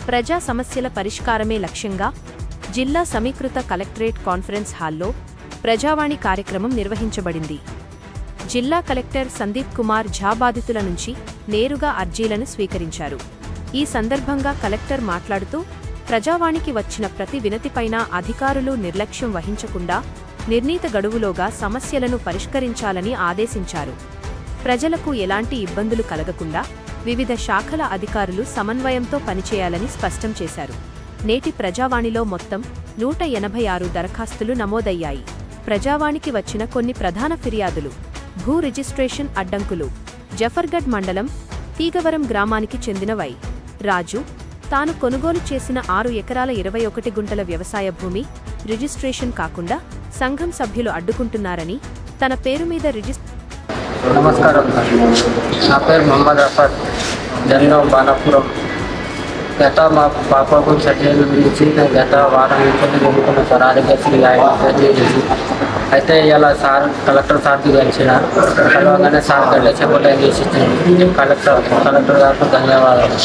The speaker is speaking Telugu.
ప్రజా సమస్యల పరిష్కారమే లక్ష్యంగా జిల్లా సమీకృత కలెక్టరేట్ కాన్ఫరెన్స్ హాల్లో ప్రజావాణి కార్యక్రమం నిర్వహించబడింది. జిల్లా కలెక్టర్ సందీప్ కుమార్ ఝా బాధితుల నుంచి నేరుగా అర్జీలను స్వీకరించారు. ఈ సందర్భంగా కలెక్టర్ మాట్లాడుతూ, ప్రజావాణికి వచ్చిన ప్రతి వినతిపైన అధికారులు నిర్లక్ష్యం వహించకుండా నిర్ణీత గడువులోగా సమస్యలను పరిష్కరించాలని ఆదేశించారు. ప్రజలకు ఎలాంటి ఇబ్బందులు కలగకుండా వివిధ శాఖల అధికారులు సమన్వయంతో పనిచేయాలని స్పష్టం చేశారు. నేటి ప్రజావాణిలో మొత్తం 186 దరఖాస్తులు నమోదయ్యాయి. ప్రజావాణికి వచ్చిన కొన్ని ప్రధాన ఫిర్యాదులు: భూ రిజిస్ట్రేషన్ అడ్డంకులు. జఫర్గఢ్ మండలం తీగవరం గ్రామానికి చెందిన వై. రాజు తాను కొనుగోలు చేసిన 6 ఎకరాల 21 గుంటల వ్యవసాయ భూమి రిజిస్ట్రేషన్ కాకుండా సంఘం సభ్యులు అడ్డుకుంటున్నారని, తన పేరు మీద నమస్కారం. నా పేరు మొహమ్మద్ అఫర్, జన్నం బాణాపురం. గత మా పాపకు సర్జరీ గురించి గత వారం నుంచి జరుగుతున్న సార్ ఆరోగ్యశ్రీ అయితే ఇలా సార్ కలెక్టర్ సార్కి కలిసిన కలవగానే సార్ గడ్డ చెప్పడం చేసి కలెక్టర్ గారికి ధన్యవాదాలు.